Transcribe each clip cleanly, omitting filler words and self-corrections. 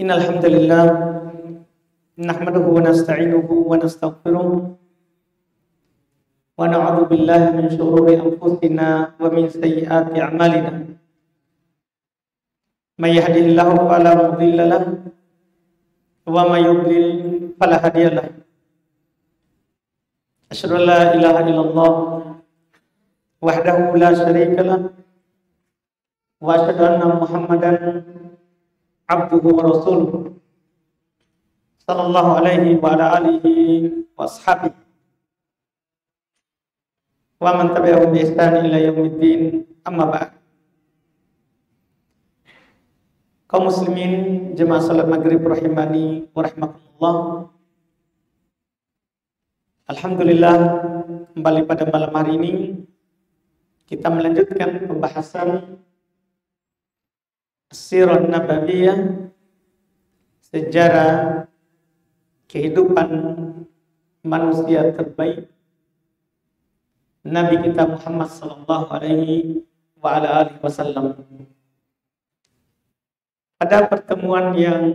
Innal hamdalillah nahmaduhu wa nasta'inuhu wa nastaghfiruh wa na'udzu billahi min shururi anfusina wa min sayyiati a'malina. May yahdihillahu fala mudilla lahu wa may yudlil fala hadiya lahu. Asyhadu an la ilaha illallah wahdahu la syarika lahu wa asyhadu anna Muhammadan abduhu wa rasuluh sallallahu alaihi wa ala alihi wa ashabihi wa man tabi'ahum bi ihsan ila yaumiddin, amma ba'd. Kaum muslimin jemaah salat maghrib rahimani wa rahmatullah. Alhamdulillah, kembali pada malam hari ini kita melanjutkan pembahasan Sirah Nabawiyah, sejarah kehidupan manusia terbaik, Nabi kita Muhammad sallallahu alaihi wa ala alihi wasallam. Pada pertemuan yang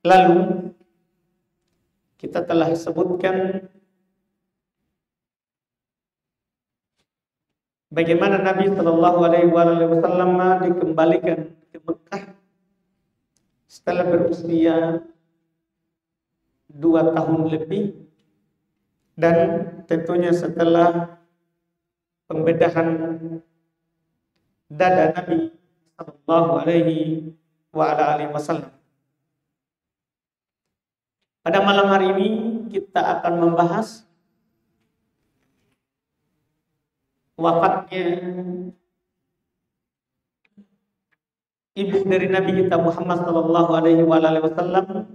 lalu kita telah sebutkan bagaimana Nabi sallallahu alaihi wasallam dikembalikan ke Mekah setelah berusia 2 tahun lebih, dan tentunya setelah pembedahan dada Nabi sallallahu alaihi wasallam. Pada malam hari ini kita akan membahas wafatnya ibu dari Nabi kita Muhammad sallallahu alaihi wasallam,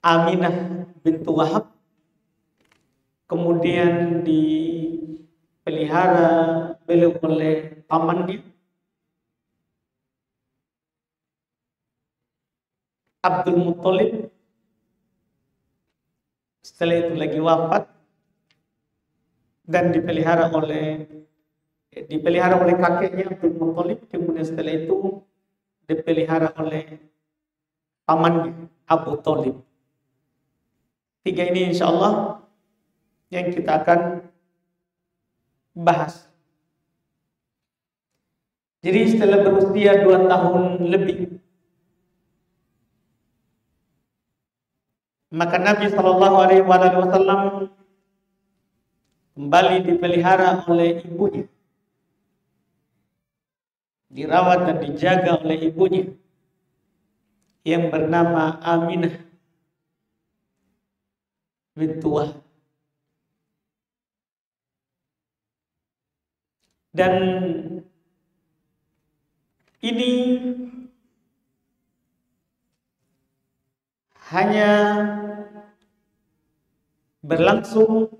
Aminah bintu Wahab, kemudian dipelihara beliau oleh pamannya Abdul Muttalib. Setelah itu lagi wafat dan dipelihara oleh kakeknya Abdul Muttalib, kemudian setelah itu dipelihara oleh pamannya Abu Thalib. 3 ini insyaallah yang kita akan bahas. Jadi setelah berusia 2 tahun lebih, maka Nabi sallallahu alaihi wasallam kembali dipelihara oleh ibunya, dirawat dan dijaga oleh ibunya yang bernama Aminah bintu Wahab. Dan ini hanya berlangsung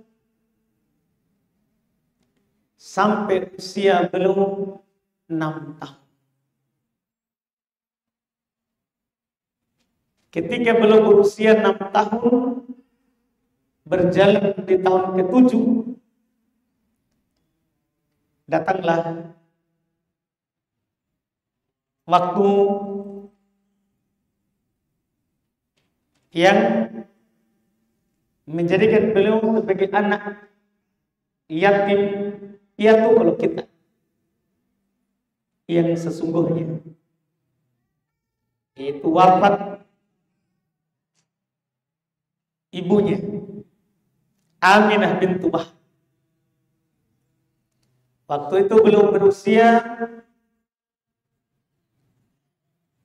sampai usia belum 6 tahun. Ketika belum berusia 6 tahun, berjalan di tahun ke-7, datanglah waktu yang menjadikan beliau sebagai anak yatim piatu kalau kita yang sesungguhnya, yaitu wafat ibunya Aminah bintu Wahab. Waktu itu belum berusia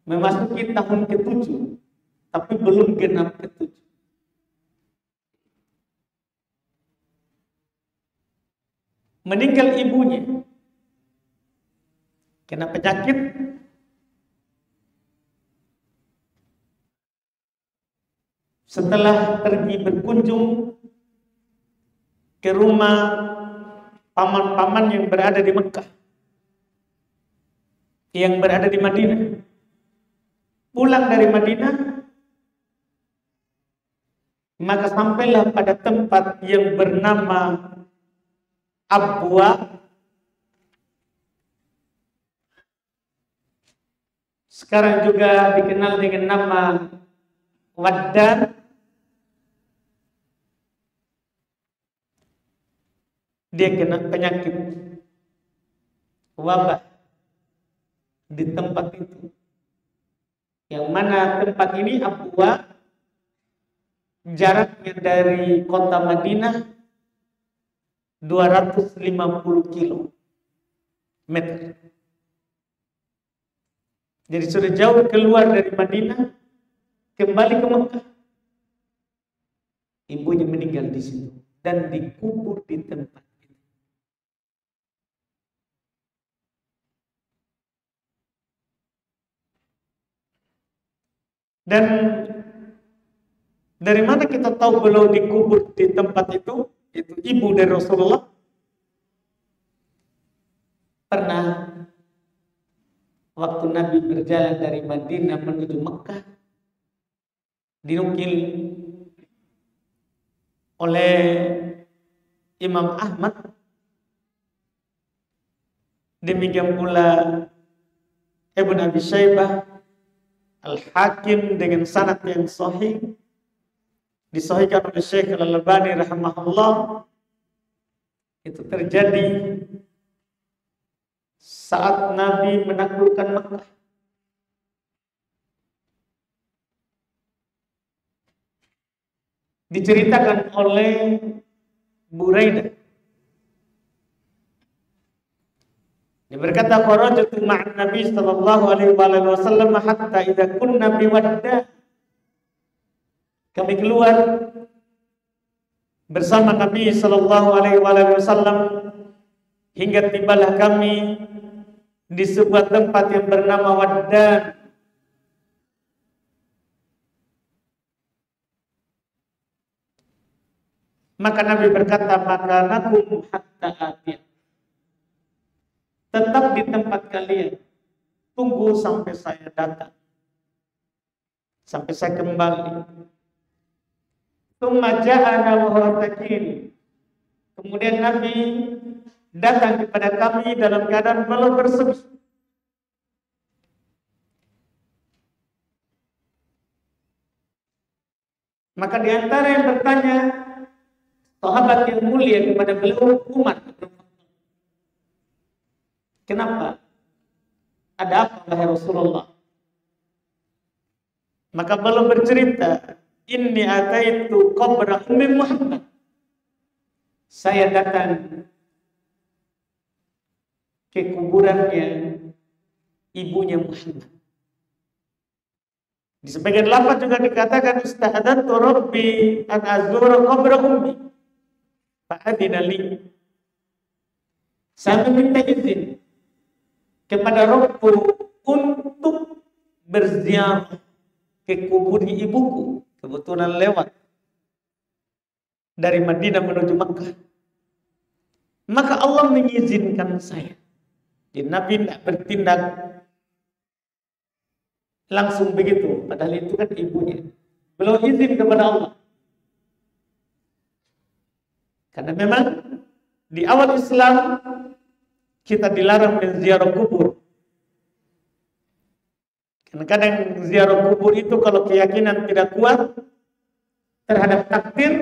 memasuki tahun ke-7, tapi belum genap ke-7. Meninggal ibunya kena penyakit setelah pergi berkunjung ke rumah paman-paman yang berada di Mekah, yang berada di Madinah. Pulang dari Madinah, maka sampailah pada tempat yang bernama Abwa, sekarang juga dikenal dengan nama Waddan. Dia kena penyakit wabah di tempat itu. Yang mana tempat ini Abwa jaraknya dari kota Madinah 250 kilometer. Jadi sudah jauh keluar dari Madinah, kembali ke Mekah. Ibunya meninggal di situ dan dikubur di tempat itu. Dan dari mana kita tahu beliau dikubur di tempat itu? Itu ibu dari Rasulullah pernah waktu Nabi berjalan dari Madinah menuju Mekah, dinukil oleh Imam Ahmad, demikian pula Ibn Abi Syaibah, Al-Hakim dengan sanad yang sahih, disahihkan oleh Syekh Al-Albani rahimahullah. Itu terjadi saat Nabi menaklukkan Mekah. Diceritakan oleh Buraidah. Dia berkata, "Kharajtu ma'an Nabi sallallahu alaihi wasallam hatta idza kunna biwadda." Kami keluar bersama Nabi sallallahu alaihi wasallam hingga tibalah kami di sebuah tempat yang bernama Waddan. Maka Nabi berkata, "Maka nakum hatta atiyah." Tetap di tempat kalian, tunggu sampai saya datang, sampai saya kembali. Tsumma ja'ana wa huwa takin. Kemudian Nabi datang kepada kami dalam keadaan belum bersedih. Maka di antara yang bertanya, sahabat yang mulia kepada beliau, Umar, "Kenapa? Ada apa wahai Rasulullah?" Maka beliau bercerita, "Inni ataitu qabra Ummi Muhammad." Saya datang ke kuburannya ibunya Muhammad. Di sebagian lafaz juga dikatakan, "Istahadatu rabbi an azura qabra ummi fa'adina li." Saya meminta izin kepada Rabbku untuk berziarah ke kuburnya ibuku. Kebetulan lewat dari Madinah menuju Makkah. Maka Allah mengizinkan saya. Jadi Nabi tidak bertindak langsung begitu, padahal itu kan ibunya. Belum izin kepada Allah. Karena memang di awal Islam kita dilarang menziarah kubur. Karena kadang ziarah kubur itu kalau keyakinan tidak kuat terhadap takdir,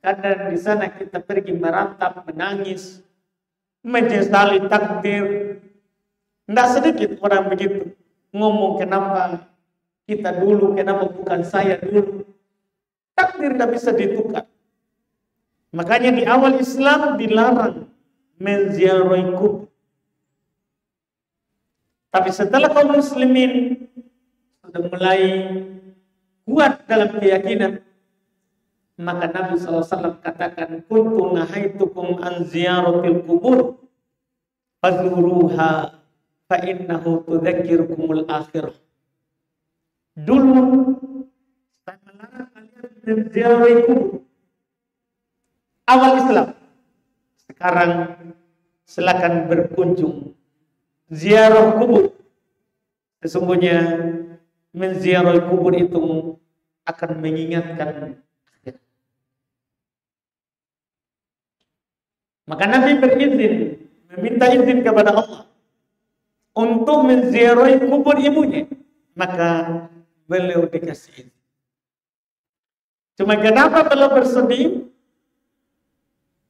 kadang di sana kita pergi merantap, menangis, menyesali takdir. Tidak sedikit orang begitu ngomong, kenapa kita dulu, kenapa bukan saya dulu. Takdir tidak bisa ditukar. Makanya di awal Islam dilarang menziarahi kubur. Tapi setelah kaum muslimin sudah mulai kuat dalam keyakinan, maka Nabi SAW katakan, "Kuntu nahaitukum an ziyaratil kubur fazuruha fa innahu tudzakirukumul akhirah." Dulu saya melarang kalian menziarahi kubur. Awal Islam. Sekarang silakan berkunjung ziarah kubur. Sesungguhnya menziarahi kubur itu akan mengingatkan. Maka Nabi berizin, meminta izin kepada Allah untuk menziarahi kubur ibunya, maka beliau dikasih. Cuma kenapa beliau bersedih?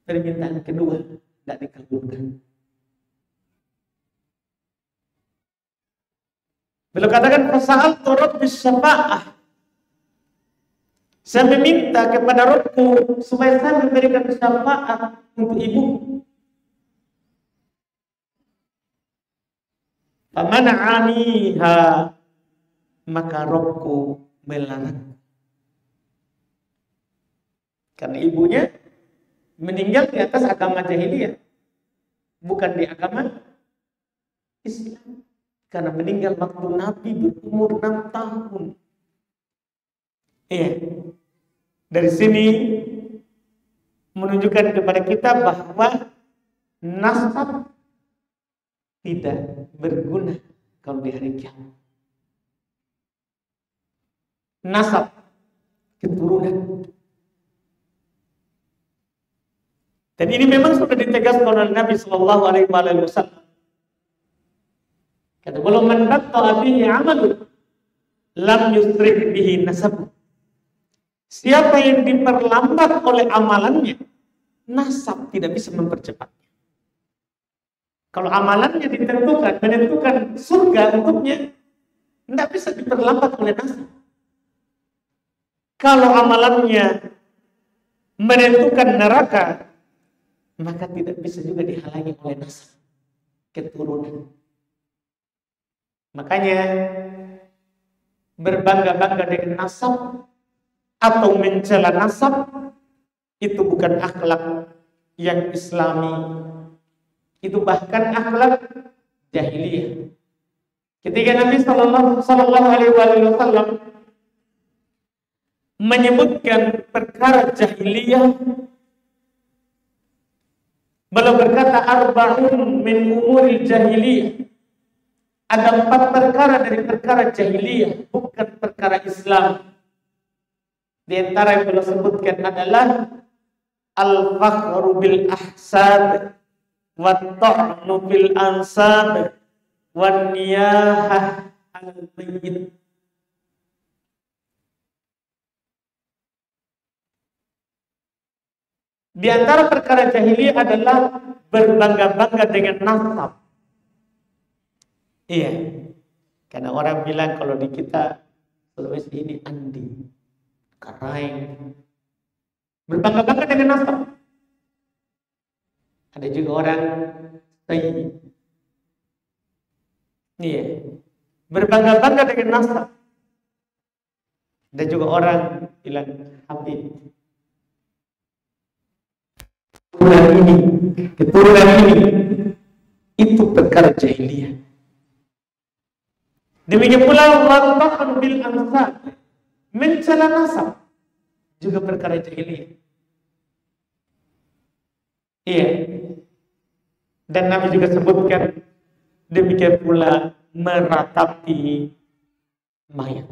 Permintaan kedua tidak dikabulkan. Beliau katakan fasal turut bisyafa'ah. Saya meminta kepada Rabbku supaya saya memberikan syafaat untuk ibu. Famana'aniha, maka Rabbku melarang. Karena ibunya meninggal di atas agama jahiliyah, bukan di agama Islam. Karena meninggal waktu Nabi berumur 6 tahun. Iya. Dari sini menunjukkan kepada kita bahwa nasab tidak berguna kalau di hari kiamat. Nasab, keturunan. Dan ini memang sudah ditegaskan oleh Nabi Sallallahu Alaihi Wasallam. Kata beliau, "Man batta'a bihi 'amalu, lam yusrik bihi nasab." Siapa yang diperlambat oleh amalannya, nasab tidak bisa mempercepatnya. Kalau amalannya menentukan surga untuknya, tidak bisa diperlambat oleh nasab. Kalau amalannya menentukan neraka, maka tidak bisa juga dihalangi oleh nasab, keturunan. Makanya berbangga-bangga dengan nasab atau mencela nasab itu bukan akhlak yang Islami. Itu bahkan akhlak jahiliyah. Ketika Nabi Sallallahu Alaihi Wasallam menyebutkan perkara jahiliyah, beliau berkata, arba'un min umuril jahiliyah. Ada 4 perkara dari perkara jahiliyah, bukan perkara Islam. Di antara yang beliau sebutkan adalah al-fakhru bil ahsab, wa ta'nu bil ansab, wa niyahah al-mayyit. Di antara perkara jahiliyah adalah berbangga-bangga dengan nasab. Iya, karena orang bilang kalau di kita Sulawesi ini Andi, Karaeng, berbangga-bangga dengan nasab. Ada juga orang Tayi, iya, berbangga-bangga dengan nasab. Ada juga orang bilang Habib. Keturunan ini itu perkara jahiliyah. Demikian pula watta'an bil ansab, mencela nasab juga perkara jahiliyah. Iya. Dan Nabi juga sebutkan demikian pula meratapi mayat.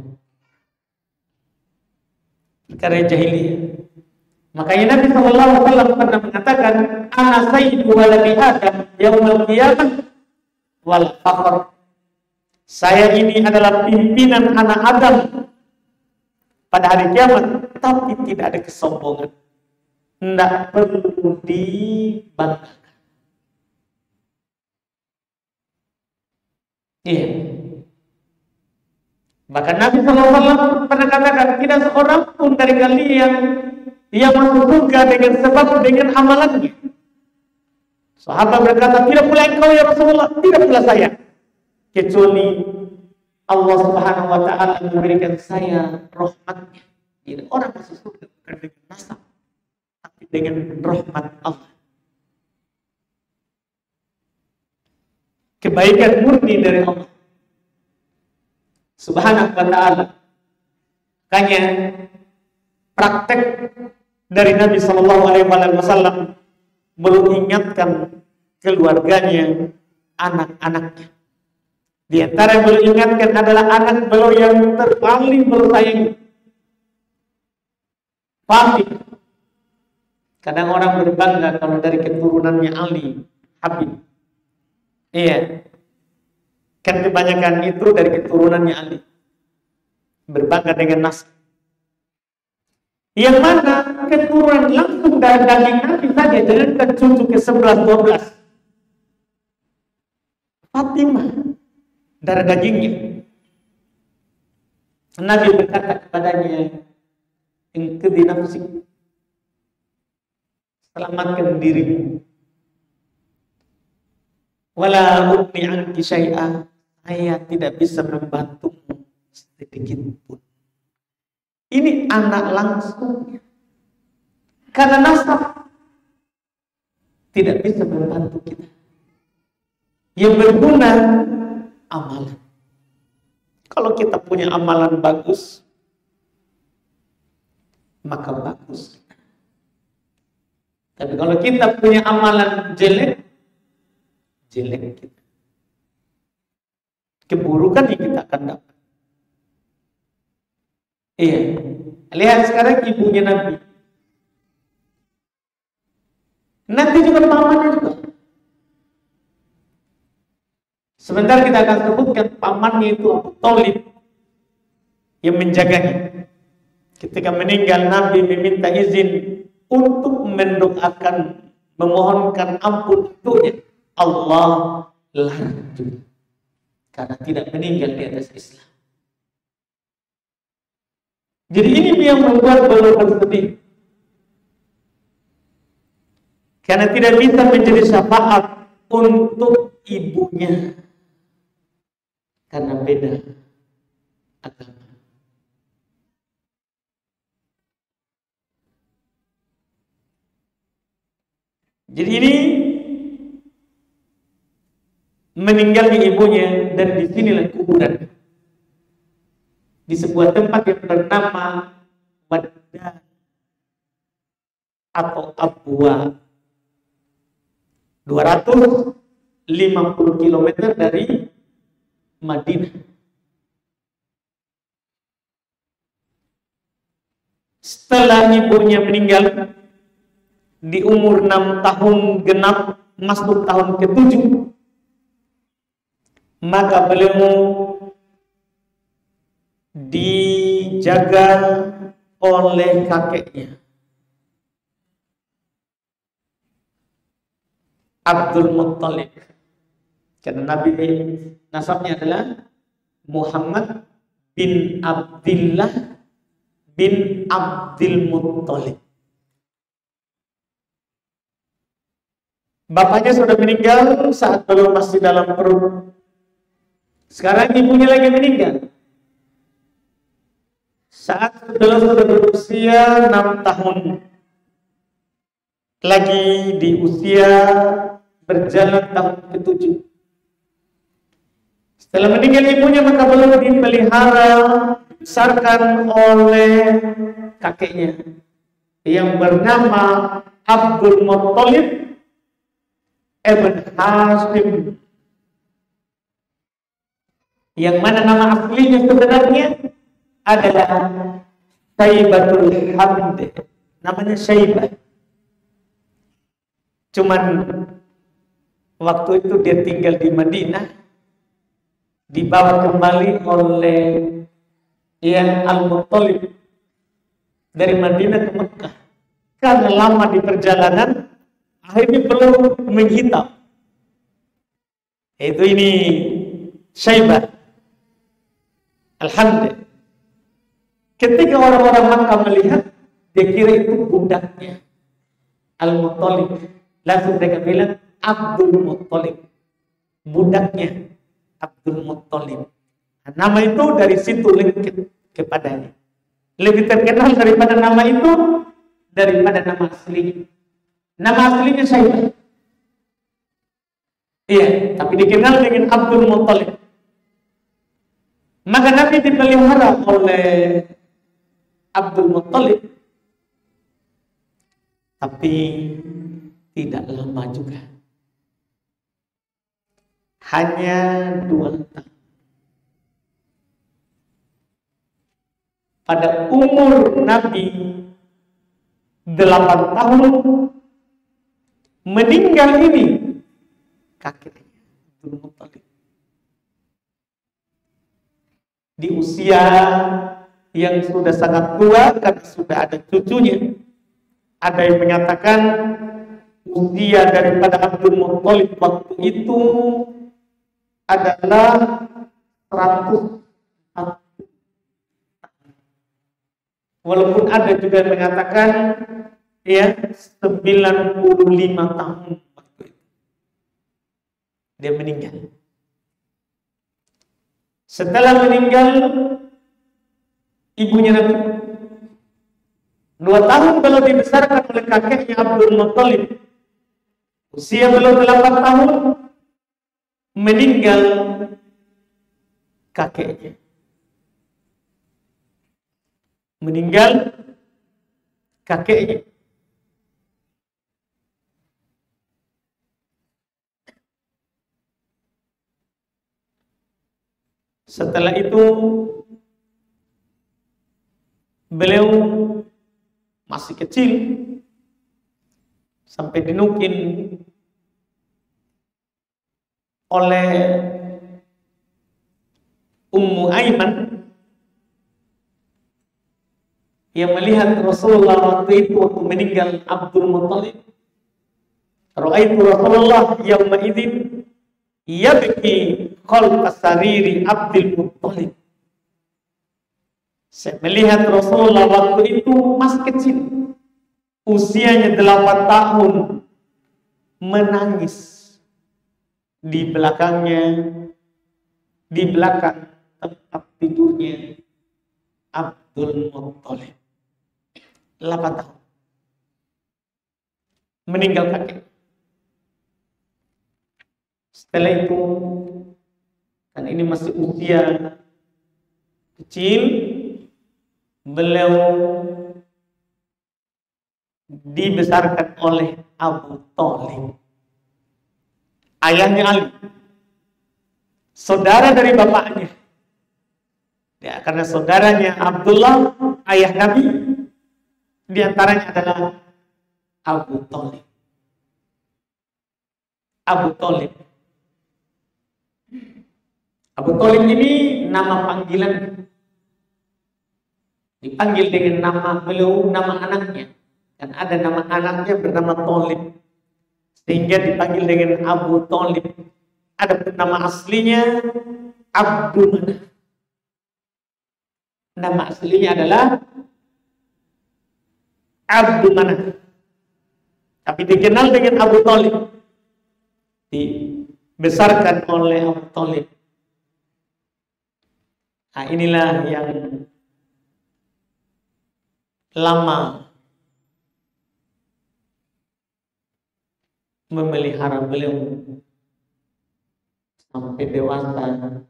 Perkara jahiliyah. Makanya Nabi Sallallahu Alaihi Wasallam pernah mengatakan, "Ana sayyidu waladi Adam yaumil qiyamah wal fakhr." Saya ini adalah pimpinan anak Adam pada hari kiamat, tapi tidak ada kesombongan. Tidak perlu dibanggakan. Iya. Bahkan Nabi Sallallahu Alaihi Wasallam pernah katakan, tidak seorang pun dari kalian yang masuk surga dengan amalannya. Sahabat berkata, tidak pula engkau ya Rasulullah, tidak pula saya. Kecuali Allah Subhanahu wa Ta'ala memberikan saya rahmatnya. Jadi orang masuk surga bukan dengan nasab, tapi dengan rahmat Allah. Kebaikan murni dari Allah Subhanahu wa Ta'ala. Makanya praktek dari Nabi Sallallahu Alaihi Wasallam belum ingatkan keluarganya, anak-anaknya. Di antara yang belum ingatkan adalah anak beliau yang terpaling beliau sayangi, Fatimah. Kadang orang berbangga kalau dari keturunannya Ali, Habib. Iya. Kan kebanyakan itu dari keturunannya Ali. Berbangga dengan nasab. Yang mana keturunan langsung dari daging Nabi saja dengan cucu ke-11, 12. Fatimah dari dagingnya. Nabi berkata kepadanya, "Inqidhi nafsi." Selamatkan dirimu. Wala ugni anki syai'a. Saya tidak bisa membantumu sedikit pun. Ini anak langsung. Karena nasab tidak bisa membantu kita. Yang berguna amalan. Kalau kita punya amalan bagus, maka bagus. Tapi kalau kita punya amalan jelek, jelek kita. Keburukan yang kita akan dapat. Iya. Lihat sekarang ibunya Nabi. Nanti juga pamannya juga. Sebentar kita akan sebutkan pamannya itu Abu Thalib yang menjaganya. Ketika meninggal, Nabi meminta izin untuk mendoakan, memohonkan ampun untuknya. Allah larang juga. Karena tidak meninggal di atas Islam. Jadi ini yang membuat beliau bersedih. Karena tidak bisa menjadi syafaat untuk ibunya. Karena beda agama. Jadi ini meninggalnya ibunya dan di sinilah kuburan. Di sebuah tempat yang bernama Waddan atau Abwa, 250 km dari Madinah. Setelah ibunya meninggal di umur 6 tahun genap masuk tahun ke-7, maka beliau dijaga oleh kakeknya Abdul Muttalib. Karena Nabi nasabnya adalah Muhammad bin Abdullah bin Abdul Muttalib. Bapaknya sudah meninggal saat beliau masih dalam perut. Sekarang ibunya lagi meninggal saat beliau sudah berusia 6 tahun. Lagi di usia berjalan tahun ke-7. Setelah meninggal ibunya, maka beliau dipelihara, dibesarkan oleh kakeknya yang bernama Abdul Muttalib Ibn Hashim, yang mana nama aslinya sebenarnya adalah Syaibatul Hamd. Namanya Syaibah. Cuman waktu itu dia tinggal di Madinah, dibawa kembali oleh Ian Al-Muttalib dari Madinah ke Mekah. Karena lama di perjalanan, akhirnya belum menghitam. Itu ini Syaibah Alhamdulillah. Ketika orang-orang Makkah melihat, dia kira itu bundaknya Al-Muttalib. Langsung mereka bilang Abdul Muttalib, bundaknya Abdul Muttalib. Nama itu dari situ lengket kepadanya. Lebih terkenal daripada nama itu, daripada nama aslinya. Nama aslinya Syaibah. Iya, tapi dikenal dengan Abdul Muttalib. Maka Nabi dipelihara oleh Abdul Muttalib, tapi tidak lama juga, hanya 2 tahun. Pada umur Nabi 8 tahun meninggal ini kakeknya Abdul Muttalib. di usia yang sudah sangat tua karena sudah ada cucunya. Ada yang menyatakan usia daripada Abdul Muttalib waktu itu adalah 100. Walaupun ada juga yang mengatakan ya 95 tahun waktu itu dia meninggal. Setelah meninggal ibunya Nabi, 2 tahun beliau dibesarkan oleh kakeknya Abdul Muttalib. Usia beliau 8 tahun meninggal kakeknya. Meninggal kakeknya. Setelah itu beliau masih kecil sampai dinukil oleh Ummu Aiman yang melihat Rasulullah waktu itu waktu meninggal Abdul Muttalib. Ra'aitu Rasulullah yawma idzin yabki khalfa sariri Abdul Muttalib. Saya melihat Rasulullah waktu itu masih kecil, usianya 8 tahun, menangis di belakangnya, di belakang tempat tidurnya Abdul Muttalib. 8 tahun meninggal kakek. Setelah itu, kan ini masih usia kecil, beliau dibesarkan oleh Abu Thalib, ayahnya Ali, saudara dari bapaknya. Ya, karena saudaranya Abdullah, ayah Nabi, di antaranya adalah Abu Thalib. Abu Thalib. Abu Thalib ini nama panggilan, dipanggil dengan nama beliau, nama anaknya. Dan ada nama anaknya bernama Thalib, sehingga dipanggil dengan Abu Thalib. Ada nama aslinya Abdul Manaf. Nama aslinya adalah Abdul Manaf, tapi dikenal dengan Abu Thalib. Dibesarkan oleh Abu Thalib. Nah, inilah yang lama memelihara beliau sampai dewasa.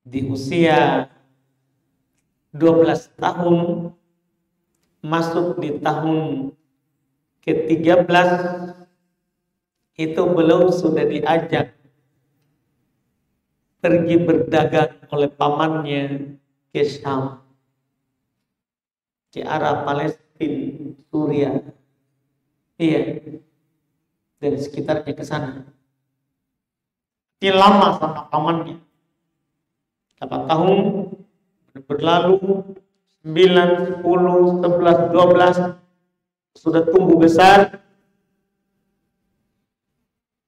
Di usia 12 tahun, masuk di tahun ke-13, itu beliau sudah diajak pergi berdagang oleh pamannya ke Syam, ke arah Palestina, Suriah, iya, dan sekitarnya ke sana. Dia lama sama pamannya, 8 tahun berlalu, 9, 10, 11, 12, sudah tumbuh besar,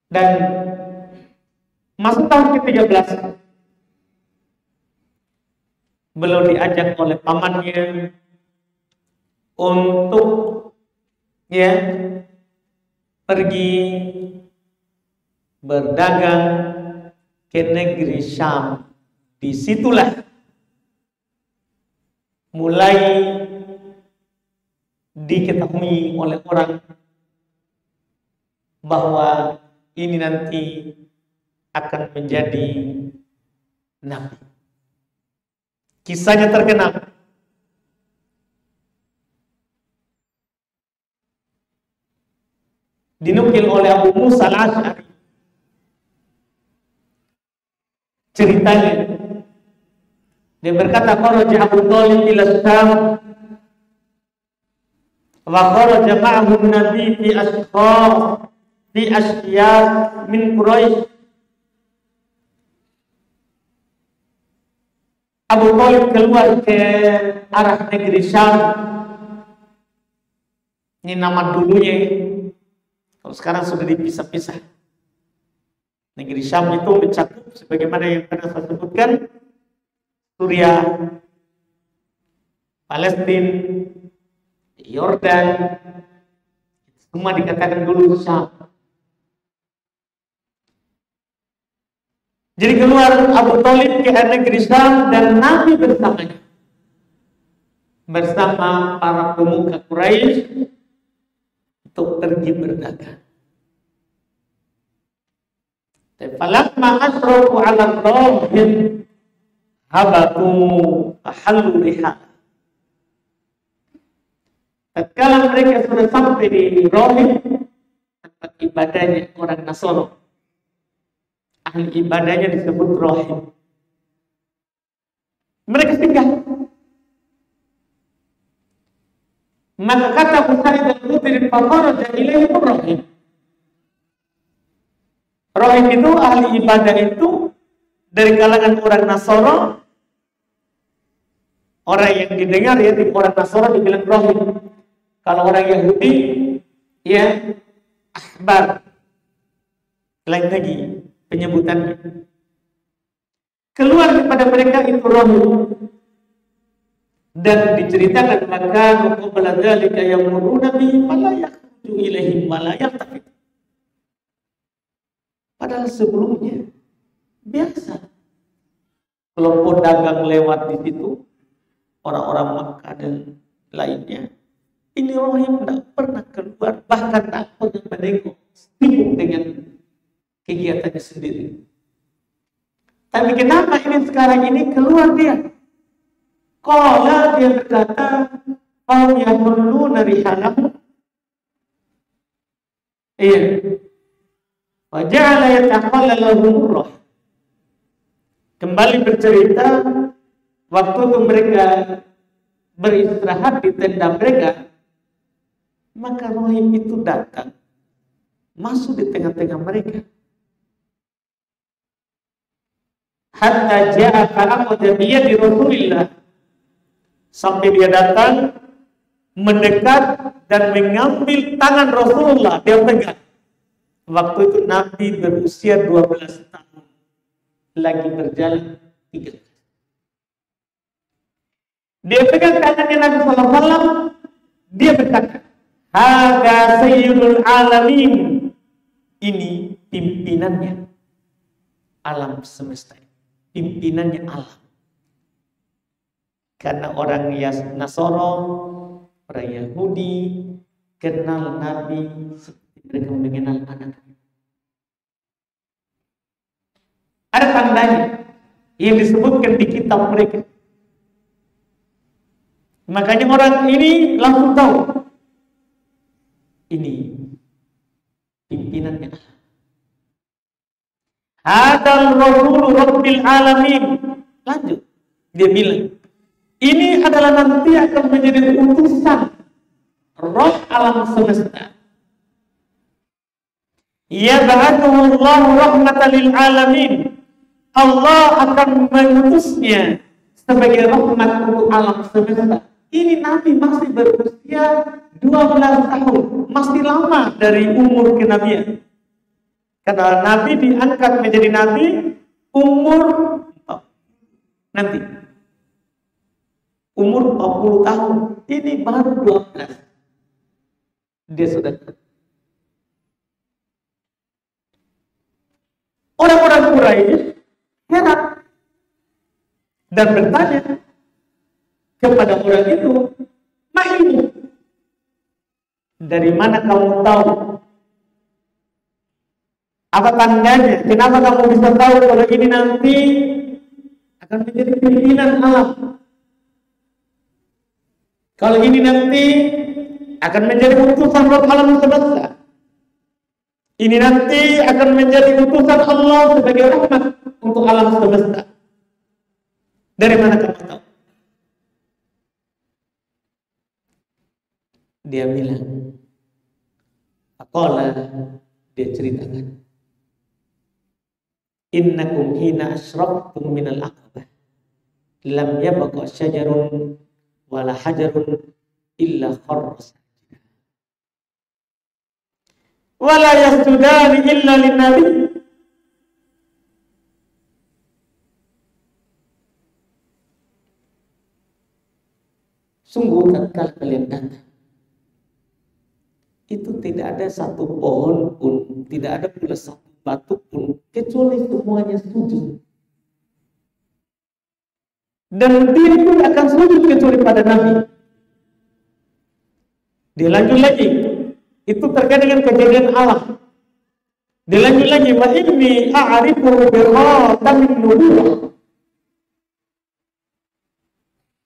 dan masuk tahun ke-13, beliau diajak oleh pamannya untuk pergi berdagang ke negeri Syam. Disitulah mulai diketahui oleh orang bahwa ini nanti akan menjadi nabi. Kisahnya terkenal. Dinukil oleh Abu Musa al-Asy'ari. Ceritanya, dia berkata, kharaja Abu Thalib ila Syam wa kharaja ma'ahu an-nabi fi ashyas min Quraisy. Abu Thalib keluar ke arah negeri Syam. Ini nama dulunya. Kalau sekarang sudah dipisah-pisah. Negeri Syam itu mencakup sebagaimana yang pernah saya sebutkan, Suriah, Palestina, Yordan, semua dikatakan dulu Syam. Jadi keluar Abu Thalib ke negeri Syam dan Nabi bersamanya, bersama para pemuka Quraisy untuk pergi berdagang. Falamma asrafu 'ala ar-rahim habatu fahallu rihal. Tatkala mereka sudah sampai di Rahim, tempat ibadahnya orang Nasrani, ahli ibadahnya disebut Rahim, mereka singgah. Maka kata Usaid al-Khudri, faqaraja ilaihim Rahim. Rahim itu ahli ibadah itu dari kalangan orang Nasara. Orang yang didengar ya di orang Nasara dibilang Rahim. Kalau orang Yahudi ya ahbar. Lain lagi penyebutannya. Keluar kepada mereka itu Rahim. Dan diceritakan maka qabla dzalika yamuruna bi fala yakhju ilaihim wa la yaltafit. Padahal sebelumnya biasa kelompok dagang lewat di situ, orang-orang Makkah dan lainnya. Ini Rahim tidak pernah keluar, bahkan tak pernah menengok, sibuk dengan kegiatannya sendiri. Tapi kenapa ini sekarang ini keluar dia? Qala dia berkata, "Qawm yahulluna rihalahum." Iya. Wa ja'ala yataqallaluhum ruh. Kembali bercerita, waktu itu mereka beristirahat di tenda mereka, maka Rahim itu datang, masuk di tengah-tengah mereka. Hatta ja'a fa'aqada biyadi Rasulillah. Sampai dia datang, mendekat dan mengambil tangan Rasulullah, dia pegang. Waktu itu Nabi berusia 12 tahun, lagi berjalan 3. Dia pegang tangannya Nabi SAW, dia berkata, "Hadza sayyidul alamin." Ini pimpinannya alam semesta, pimpinannya alam. Karena orang Nasara, orang Yahudi kenal Nabi seperti mereka mengenal anak. Ada tandanya yang disebutkan di kitab mereka. Makanya orang ini langsung tahu ini pimpinannya. Hadal Rasul Rabbil Alamin. Lanjut, dia bilang, ini adalah nanti akan menjadi utusan Roh alam semesta. Ya ba'athu Allah rahmatan lil alamin. Allah akan mengutusnya sebagai rahmat untuk alam semesta. Ini Nabi masih berusia 12 tahun, masih lama dari umur kenabian. Karena Nabi diangkat menjadi Nabi umur nanti umur 40 tahun, ini baru 12. Dia sudah. Orang-orang Quraisy heran dan bertanya kepada orang itu, "Ma'ilmu, dari mana kamu tahu? Apa tandanya? Kenapa kamu bisa tahu kalau ini nanti akan menjadi pimpinan alam? Kalau ini nanti akan menjadi utusan Roh alam semesta. Ini nanti akan menjadi utusan Allah sebagai rahmat untuk alam semesta. Dari mana kamu tahu?" Dia bilang, "Aqala," dia ceritakan, "Innakum hina asyraftum minal aqabah." lam yabqa syajarun wala hajarun illa kharras wala yasjudani illa linnabi. Sungguh tatkala kalian datang, itu tidak ada satu pohon pun, tidak ada pula satu batu pun, kecuali semuanya sujud. Dan dia pun akan sujud kecuali pada Nabi. Dia lanjut lagi, itu terkait dengan kejadian alam. Dia lanjut lagi, wa inni a'rifu bi khatamin nubuwwah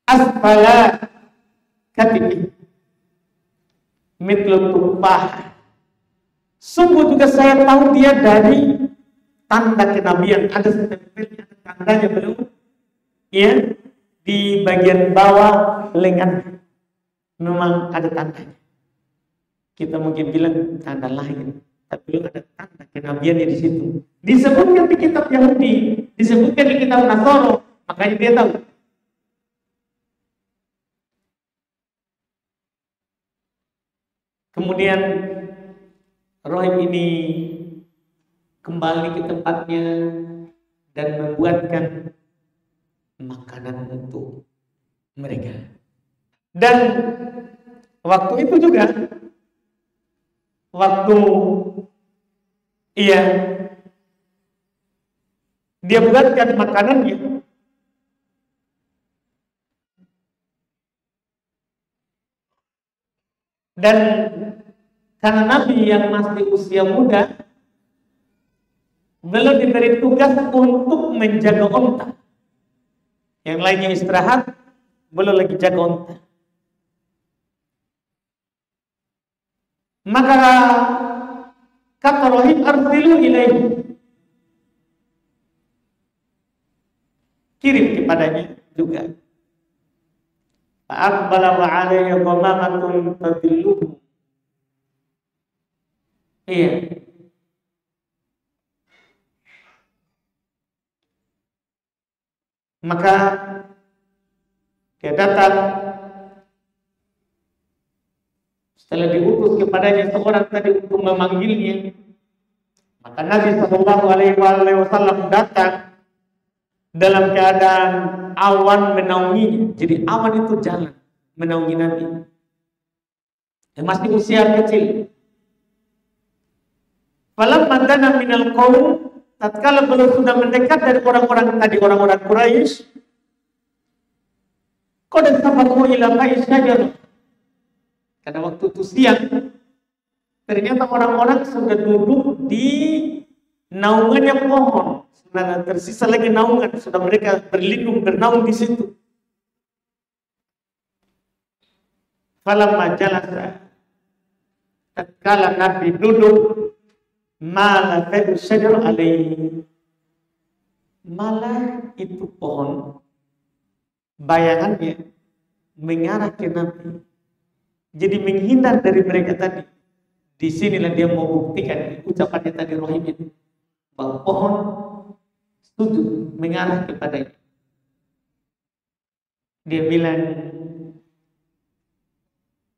asfala katibi mitlu tufah. Sungguh juga saya tahu dia dari tanda kenabian, ada stempelnya, ada tandanya belum, ya, di bagian bawah lengan memang ada tandanya. Kita mungkin bilang tanda lain, tapi belum ada tanda kenabiannya di situ. Disebutkan di kitab Yahudi, disebutkan di kitab Nasoro, makanya dia tahu. Kemudian rohib ini kembali ke tempatnya dan membuatkan makanan untuk mereka. Dan waktu itu juga, waktu dia buatkan makanannya, dan karena Nabi yang masih usia muda belum diberi tugas untuk menjaga onta, yang lainnya istirahat, belum lagi jaga onta. Maka kata rohib, arsilu ilaihi, kirim kepadanya juga. Fa'aqbala wa alayya dhamamatun tadilluhu. Iya. Maka dia datang, setelah diutus kepadanya seorang tadi untuk memanggilnya. Maka Nabi Sallallahu Alaihi Wasallam datang dalam keadaan awan menaunginya. Jadi awan itu jalan menaungi Nabi. Yang masih usia kecil. Falamma dana minal qaum, tatkala beliau sudah mendekat dari orang-orang tadi, orang-orang Quraisy, qad sabaqu ila faiz syajar. Karena waktu itu siang, ternyata orang-orang sudah duduk di naungannya pohon. Sudah tersisa lagi naungan, sudah mereka berlindung, bernaung di situ. Falamma jalasa, tatkala Nabi duduk, malah faiz syajar alaihi, malah itu pohon bayangannya mengarah ke Nabi. Jadi menghindar dari mereka tadi. Di sinilah dia mau buktikan ucapannya tadi rohib itu, bahwa pohon sujud mengarah kepadanya. Dia bilang,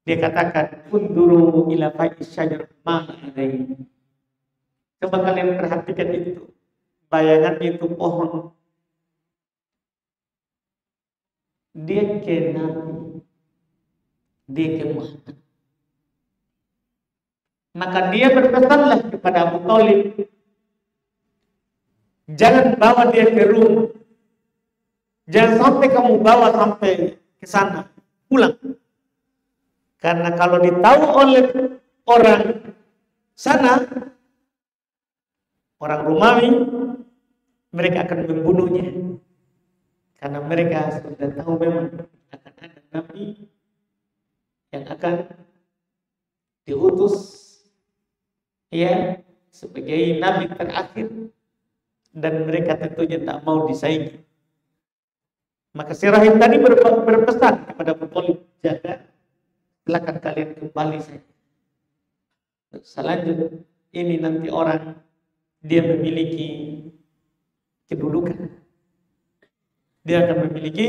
dia katakan, unduru ila faiz syajar ma alaihi. Coba kalian perhatikan itu, bayangan itu pohon. Dia ke Nabi, dia ke Muhammad. Maka dia berpesanlah kepada Abu Thalib, jangan bawa dia ke rumah, jangan sampai kamu bawa sampai ke sana, pulang. Karena kalau ditahu oleh orang sana, orang Romawi, mereka akan membunuhnya. Karena mereka sudah tahu memang akan ada Nabi yang akan diutus, ya, sebagai Nabi terakhir, dan mereka tentunya tak mau disaingi. Maka si rahib tadi berpesan kepada Abu Thalib, jaga, silakan kalian kembali saja. Selanjutnya ini nanti orang dia memiliki kedudukan. dia akan memiliki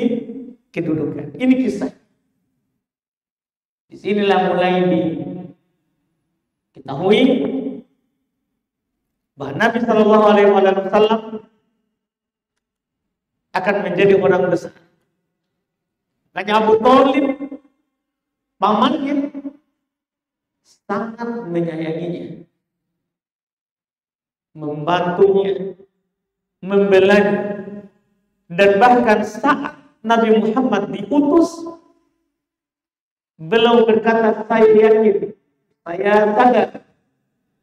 kedudukan. Ini kisah. Disinilah mulai diketahui bahwa Nabi Shallallahu Alaihi Wasallam akan menjadi orang besar. Makanya Abu Thalib, pamannya, sangat menyayanginya, membantunya, membelanya, dan bahkan saat Nabi Muhammad diutus, beliau berkata, saya yakin, saya sadar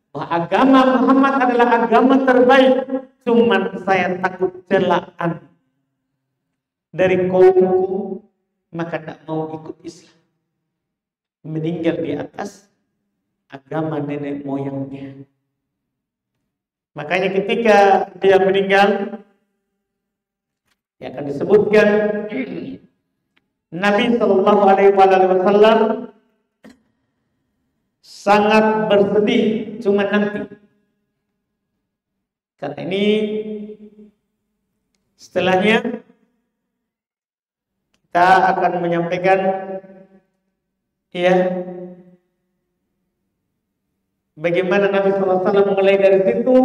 bahwa agama Muhammad adalah agama terbaik, cuman saya takut celaan dari kaumku, maka tak mau ikut Islam, meninggal di atas agama nenek moyangnya. Makanya ketika dia meninggal, ya akan disebutkan Nabi Shallallahu Alaihi Wasallam sangat bersedih, cuma nanti. Karena ini setelahnya kita akan menyampaikan ya bagaimana Nabi SAW mulai dari situ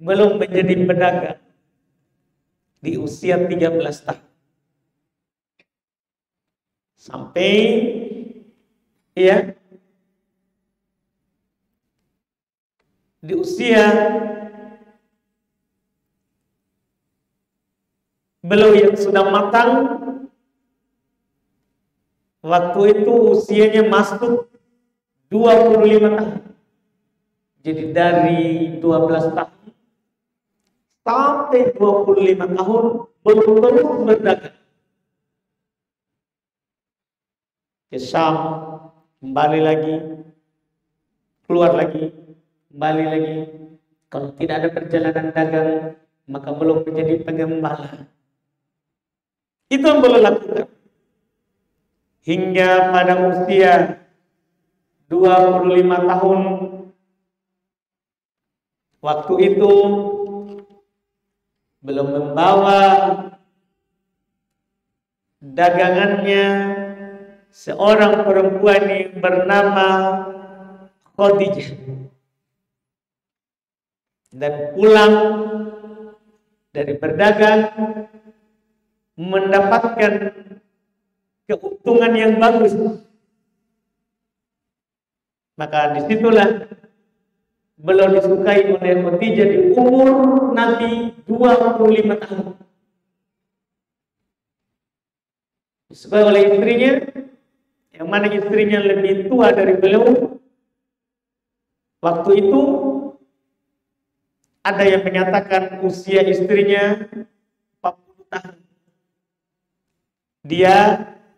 belum menjadi pedagang di usia 13 tahun sampai ya di usia beliau yang sudah matang. Waktu itu usianya masuk 25 tahun. Jadi dari 12 tahun sampai 25 tahun belum terus berdagang. Ke Syam, kembali lagi, keluar lagi, kembali lagi. Kalau tidak ada perjalanan dagang, maka belum menjadi pengembala. Itu yang boleh lakukan. Hingga pada usia 25 tahun, waktu itu belum membawa dagangannya seorang perempuan yang bernama Khadijah, dan pulang dari berdagang mendapatkan keuntungan yang bagus. Maka disitulah beliau disukai oleh Khadijah di umur Nabi 25 tahun. Disukai oleh istrinya, yang mana istrinya lebih tua dari beliau. Waktu itu ada yang menyatakan usia istrinya 40 tahun. Dia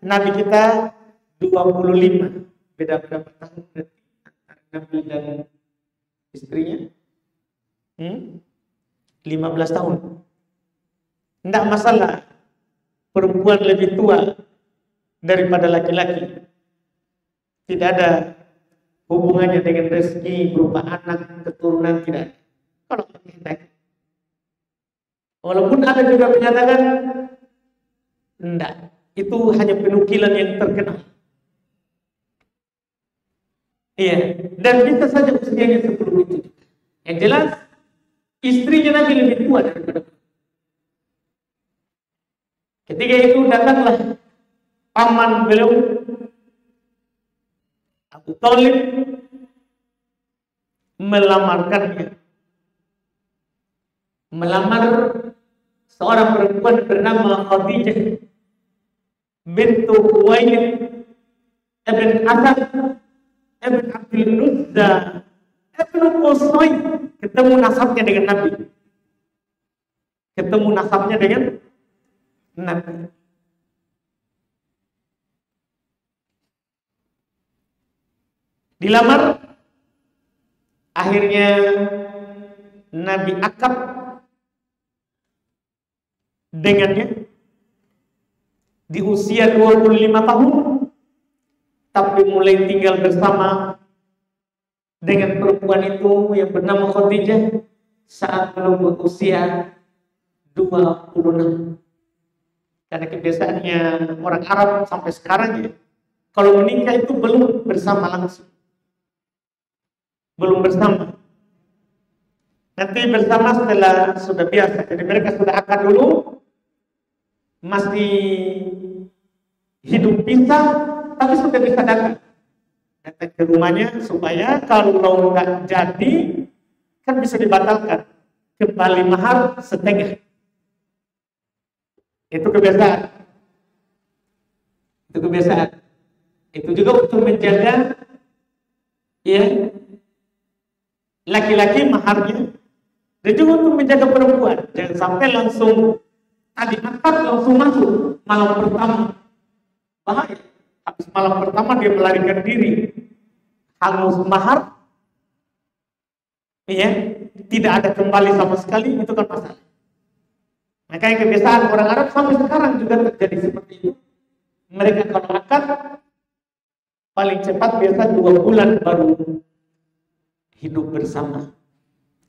Nabi kita 25, beda berapa tahun antara Nabi dan istrinya? 15 tahun. Tidak masalah perempuan lebih tua daripada laki-laki. Tidak ada hubungannya dengan rezeki berupa anak, keturunan, tidak. Kalau kita, walaupun ada juga menyatakan tidak. Itu hanya penukilan yang terkenal. Iya, dan bisa saja usianya sebelum itu. Yang jelas, istrinya Nabi lebih tua daripada. Ketika itu datanglah paman beliau Abu Thalib melamarkannya. Melamar seorang perempuan bernama Khadijah bintu Khuwailid ibn Asad ibn Abdul Uzza ibn Qusay. Ketemu nasabnya dengan Nabi. Ketemu nasabnya dengan Nabi. Dilamar, akhirnya Nabi akad dengannya di usia 25 tahun, tapi mulai tinggal bersama dengan perempuan itu yang bernama Khadijah saat belum berusia 26. Karena kebiasaannya orang Arab sampai sekarang ya, kalau menikah itu belum bersama langsung. Belum bersama. Nanti bersama setelah sudah biasa. Jadi mereka sudah akad dulu, masih hidup pisah, tapi sudah bisa datang ke rumahnya supaya kalau nggak jadi, kan bisa dibatalkan. Kembali mahar setengah. Itu kebiasaan. Itu kebiasaan. Itu juga untuk menjaga ya laki-laki maharnya, dan juga untuk menjaga perempuan. Jangan sampai langsung tadi akad langsung masuk malam pertama. Bahaya. Habis malam pertama dia melarikan diri, hangus mahar, ya, tidak ada kembali sama sekali, itu kan masalah. Makanya kebiasaan orang Arab sampai sekarang juga terjadi seperti itu. Mereka kalau akad paling cepat biasa 2 bulan baru hidup bersama.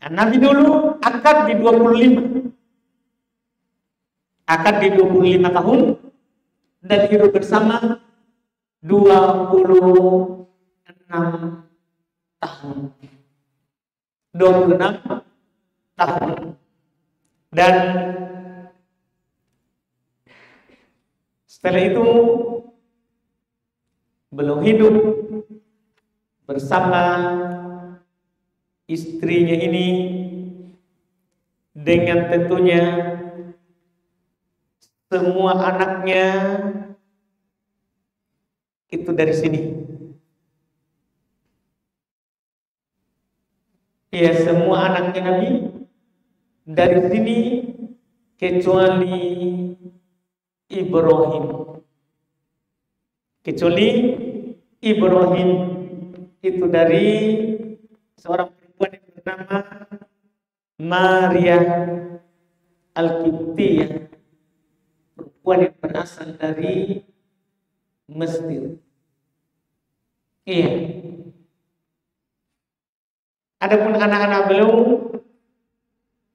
Nah, Nabi dulu akad di 25. Akad di 25 tahun dan hidup bersama 26 tahun. 26 tahun. Dan setelah itu belum hidup bersama istrinya ini dengan tentunya semua anaknya itu dari sini. Ya, semua anaknya Nabi dari sini kecuali Ibrahim. Kecuali Ibrahim itu dari seorang perempuan yang bernama Maria Al-Qibtiyah, perempuan yang berasal dari Mesir. Iya. Adapun anak-anak beliau,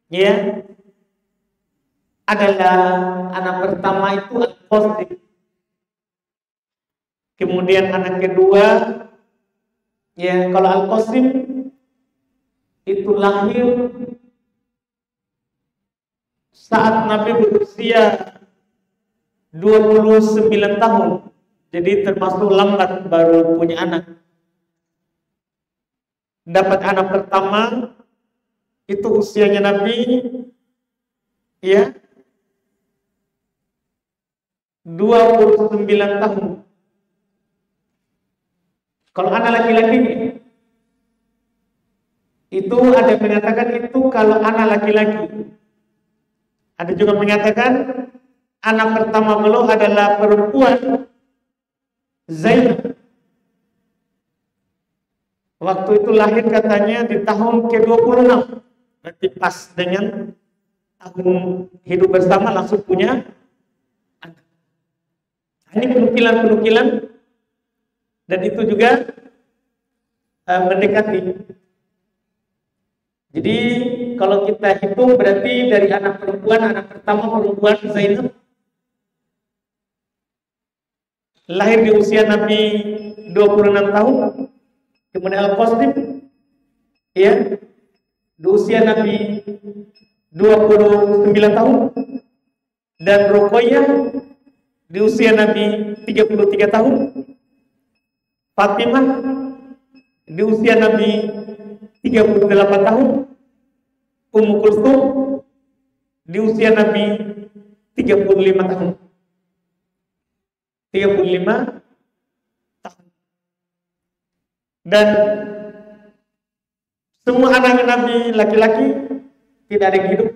ya, adalah anak pertama itu Al-Qasim. Kemudian anak kedua, ya, kalau Al-Qasim itu lahir saat Nabi berusia 29 tahun. Jadi termasuk lambat baru punya anak. Dapat anak pertama itu usianya Nabi, ya, 29 tahun. Kalau anak laki-laki itu ada yang mengatakan itu kalau anak laki-laki. Ada juga mengatakan anak pertama beliau adalah perempuan Zainab. Waktu itu lahir katanya di tahun ke-26. Berarti pas dengan tahun hidup bersama langsung punya anak. Ini penukilan-penukilan dan itu juga mendekati. Jadi kalau kita hitung berarti dari anak pertama perempuan Zainab lahir di usia Nabi 26 tahun. Kemudian Al-Qasim, ya, di usia Nabi 29 tahun. Dan Ruqayyah di usia Nabi 33 tahun. Fatimah di usia Nabi 38 tahun. Ummu Kulsum di usia Nabi 35 tahun. 35 tahun. Dan semua anak Nabi laki-laki tidak ada yang hidup.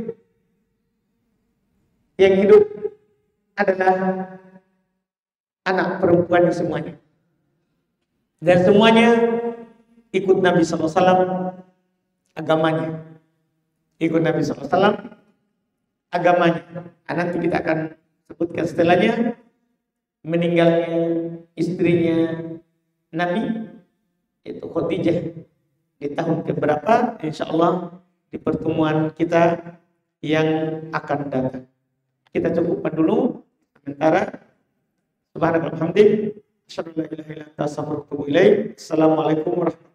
Yang hidup adalah anak perempuan semuanya. Dan semuanya ikut Nabi SAW agamanya. Ikut Nabi SAW agamanya. Nanti kita akan sebutkan setelahnya meninggalnya istrinya Nabi, yaitu Khadijah, di tahun keberapa, insya Allah di pertemuan kita yang akan datang. Kita cukupkan dulu. antara. Subhanakallahumma hamdik, asyhadu an la ilaha illa anta astaghfiruka wa atubu ilaik. Assalamualaikum warahmatullahi wabarakatuh.